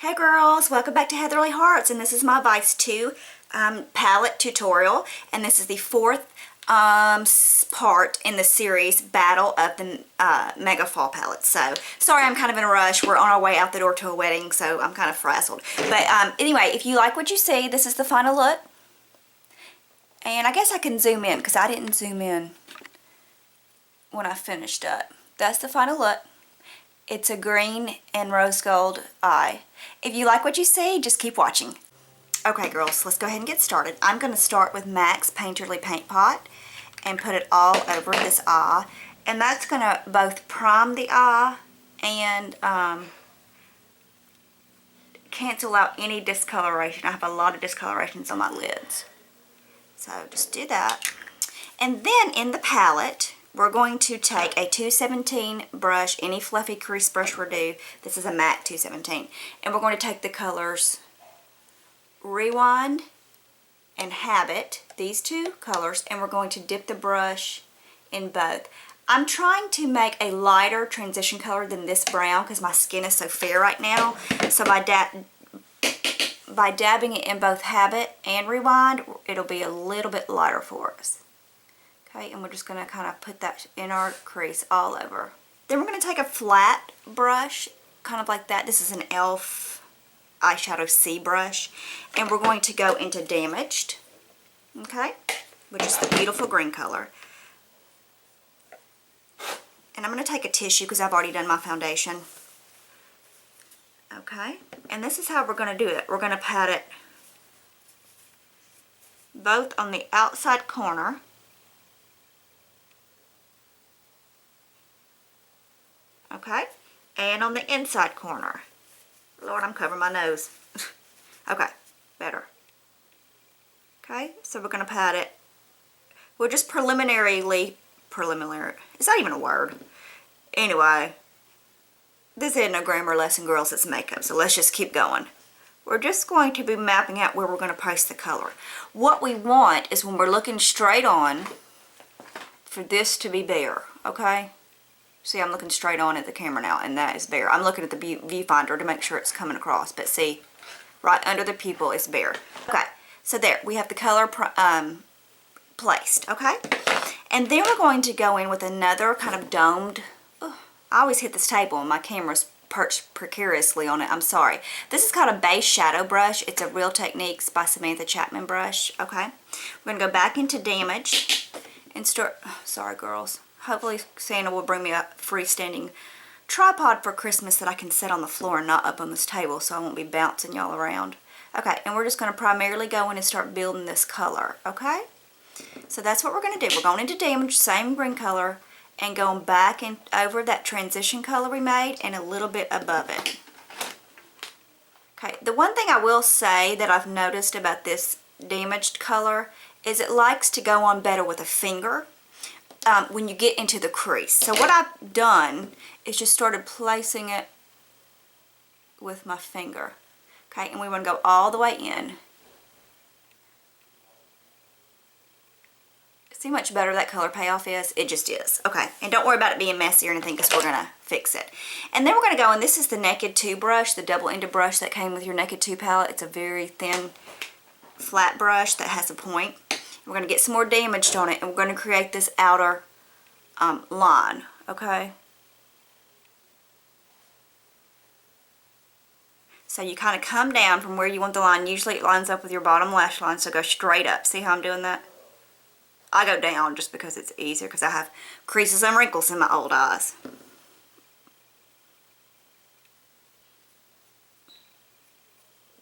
Hey girls, welcome back to Heatherly Hearts, and this is my Vice 2 palette tutorial, and this is the fourth part in the series Battle of the Mega Fall palettes. So, sorry I'm kind of in a rush. We're on our way out the door to a wedding, so I'm kind of frazzled. But anyway, if you like what you see, this is the final look. And I guess I can zoom in, because I didn't zoom in when I finished up. That's the final look. It's a green and rose gold eye. If you like what you see, just keep watching. Okay girls, let's go ahead and get started. I'm going to start with MAC's Painterly Paint Pot and put it all over this eye. And that's going to both prime the eye and cancel out any discoloration. I have a lot of discolorations on my lids. So just do that. And then in the palette, we're going to take a 217 brush, any fluffy crease brush will do. This is a MAC 217. And we're going to take the colors Rewind and Habit, these two colors, and we're going to dip the brush in both. I'm trying to make a lighter transition color than this brown because my skin is so fair right now. So by dabbing it in both Habit and Rewind, it'll be a little bit lighter for us. Okay, and we're just going to kind of put that in our crease all over. Then we're going to take a flat brush, kind of like that. This is an e.l.f. eyeshadow C brush. And we're going to go into Damaged, okay, which is the beautiful green color. And I'm going to take a tissue because I've already done my foundation. Okay, and this is how we're going to do it. We're going to pat it both on the outside corner. Okay, and on the inside corner. Lord, I'm covering my nose. Okay, better. Okay, so we're going to pat it. We're just preliminary, it's not even a word. Anyway, this isn't a grammar lesson, girls, it's makeup, so let's just keep going. We're just going to be mapping out where we're going to place the color. What we want is when we're looking straight on, for this to be bare, okay? See, I'm looking straight on at the camera now, and that is bare. I'm looking at the viewfinder to make sure it's coming across, but see, right under the pupil is bare. Okay, so there, we have the color placed, okay? And then we're going to go in with another kind of domed, I always hit this table and my camera's perched precariously on it, I'm sorry. This is called a base shadow brush. It's a Real Techniques by Samantha Chapman brush, okay? We're going to go back into Damage and start, sorry girls. Hopefully Santa will bring me a freestanding tripod for Christmas that I can set on the floor and not up on this table so I won't be bouncing y'all around. Okay, and we're just going to primarily go in and start building this color, okay? So that's what we're going to do. We're going into Damage, same green color, and going back and over that transition color we made and a little bit above it. Okay, the one thing I will say that I've noticed about this damaged color is it likes to go on better with a finger. When you get into the crease. So what I've done is just started placing it with my finger. Okay, and we want to go all the way in. See how much better that color payoff is? It just is. Okay, and don't worry about it being messy or anything because we're going to fix it. And then we're going to go, and this is the Naked 2 brush, the double-ended brush that came with your Naked 2 palette. It's a very thin, flat brush that has a point. We're going to get some more damaged on it, and we're going to create this outer line, okay? So you kind of come down from where you want the line. Usually it lines up with your bottom lash line, so go straight up. See how I'm doing that? I go down just because it's easier, because I have creases and wrinkles in my old eyes.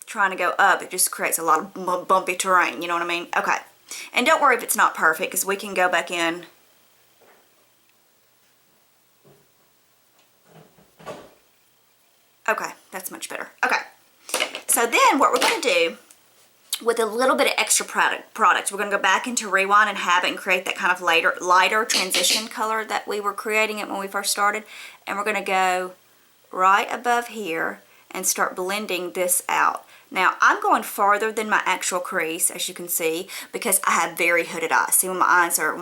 Trying to go up, it just creates a lot of bumpy terrain, you know what I mean? Okay. And don't worry if it's not perfect, because we can go back in. Okay, that's much better. Okay, so then what we're going to do with a little bit of extra products, we're going to go back into Rewind and Habit and create that kind of lighter transition color that we were creating it when we first started. And we're going to go right above here and start blending this out. Now, I'm going farther than my actual crease, as you can see, because I have very hooded eyes. See, when my eyes are,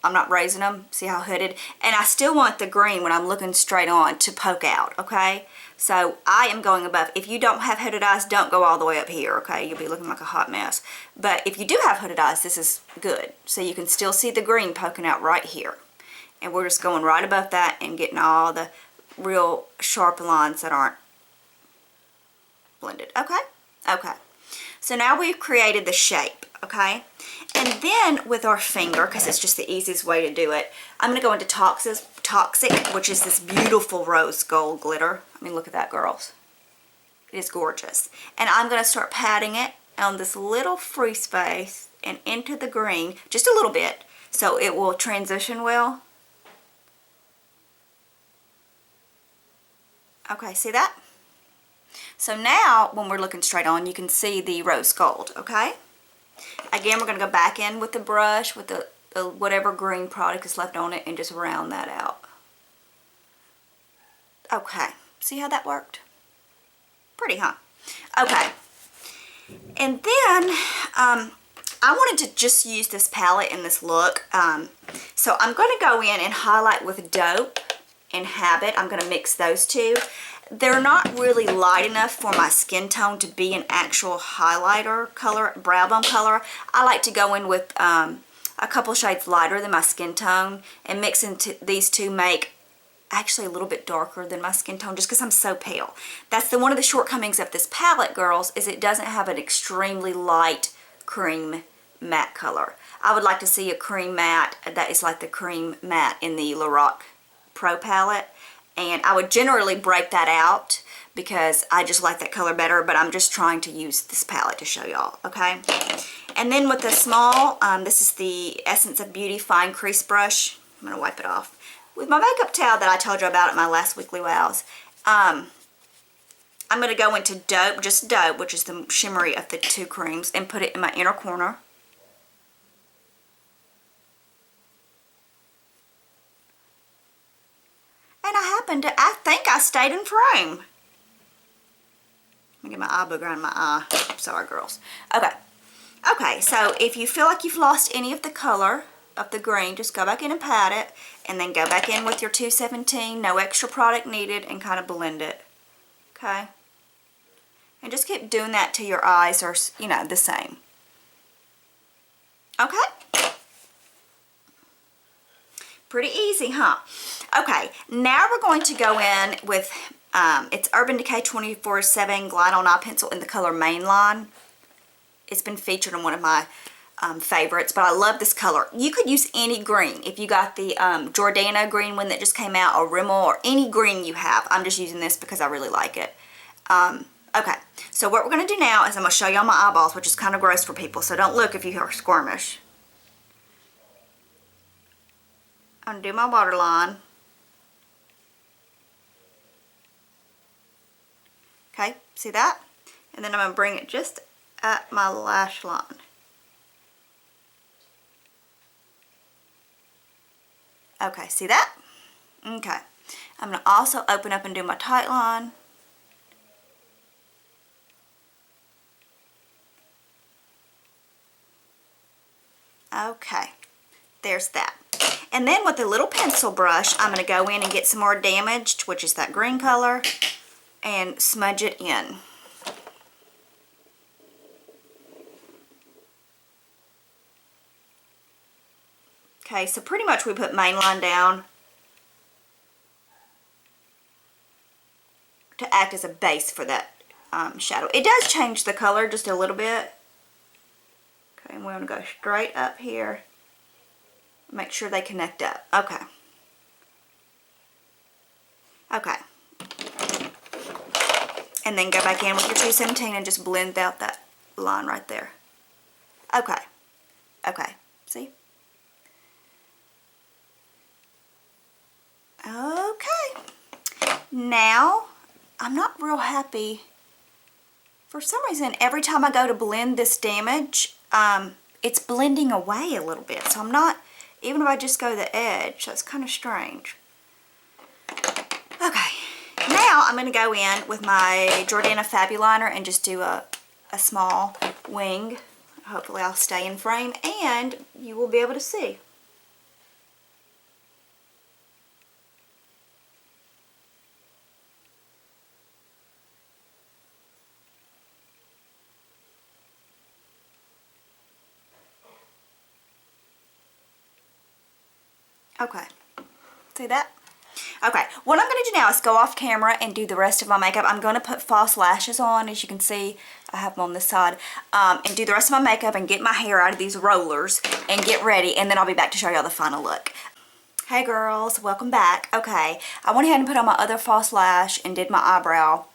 I'm not raising them, see how hooded? And I still want the green when I'm looking straight on to poke out, okay? So I am going above. If you don't have hooded eyes, don't go all the way up here, okay? You'll be looking like a hot mess. But if you do have hooded eyes, this is good. So you can still see the green poking out right here. And we're just going right above that and getting all the real sharp lines that aren't blended. Okay? Okay. So now we've created the shape, okay? And then with our finger, because it's just the easiest way to do it, I'm going to go into Toxic, which is this beautiful rose gold glitter. I mean, look at that, girls. It is gorgeous. And I'm going to start patting it on this little free space and into the green, just a little bit, so it will transition well. Okay, see that? So now, when we're looking straight on, you can see the rose gold, okay? Again, we're going to go back in with the brush, with the whatever green product is left on it, and just round that out. Okay, see how that worked? Pretty, huh? Okay. And then, I wanted to just use this palette in this look. So I'm going to go in and highlight with Dope and Habit. I'm going to mix those two. They're not really light enough for my skin tone to be an actual highlighter color, brow bone color. I like to go in with a couple shades lighter than my skin tone, and mix into these two make actually a little bit darker than my skin tone just because I'm so pale. That's one of the shortcomings of this palette, girls, is it doesn't have an extremely light cream matte color. I would like to see a cream matte that is like the cream matte in the Lorac Pro palette. And I would generally break that out because I just like that color better, but I'm just trying to use this palette to show y'all, okay? And then with the small, this is the Essence of Beauty Fine Crease Brush. I'm going to wipe it off. With my makeup towel that I told you about at my last Weekly Wows, I'm going to go into Dope, just Dope, which is the shimmery of the two creams, and put it in my inner corner. And I think I stayed in frame. Let me get my eye booger on my eye. Sorry, girls. Okay. Okay, so if you feel like you've lost any of the color of the green, just go back in and pat it, and then go back in with your 217, no extra product needed, and kind of blend it. Okay? And just keep doing that till your eyes are, you know, the same. Okay? Pretty easy, huh? Okay, now we're going to go in with, it's Urban Decay 24/7 Glide On Eye Pencil in the color Mainline. It's been featured in one of my favorites, but I love this color. You could use any green. If you got the Jordana green one that just came out, or Rimmel, or any green you have. I'm just using this because I really like it. Okay, so what we're going to do now is I'm going to show y'all my eyeballs, which is kind of gross for people, so don't look if you are squirmish. I'm going to do my waterline. Okay, see that? And then I'm going to bring it just at my lash line. Okay, see that? Okay. I'm going to also open up and do my tight line. Okay, there's that. And then with a little pencil brush, I'm going to go in and get some more Damaged, which is that green color, and smudge it in. Okay, so pretty much we put Mainline down to act as a base for that shadow. It does change the color just a little bit. Okay, and we're going to go straight up here. Make sure they connect up. Okay. Okay. And then go back in with your 217 and just blend out that line right there. Okay. Okay. See? Okay. Now, I'm not real happy. For some reason, every time I go to blend this Damage, it's blending away a little bit. So I'm not, even if I just go to the edge, that's kind of strange. Okay. Now I'm going to go in with my Jordana Fabuliner and just do a small wing. Hopefully I'll stay in frame and you will be able to see. Okay. See that? Okay, what I'm going to do now is go off camera and do the rest of my makeup. I'm going to put false lashes on, as you can see. I have them on this side. And do the rest of my makeup and get my hair out of these rollers and get ready. And then I'll be back to show y'all the final look. Hey girls, welcome back. Okay, I went ahead and put on my other false lash and did my eyebrow.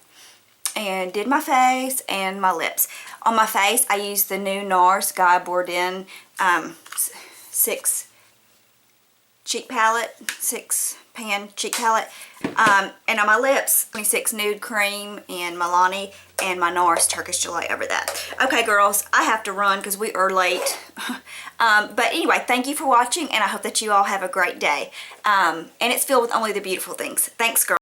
And did my face and my lips. On my face, I used the new NARS Guy Bourdain 6 cheek palette, 6 pan cheek palette. And on my lips, 26 Nude Cream and Milani and my NARS Turkish Delight over that. Okay, girls, I have to run because we are late. But anyway, thank you for watching, and I hope that you all have a great day. And it's filled with only the beautiful things. Thanks, girls.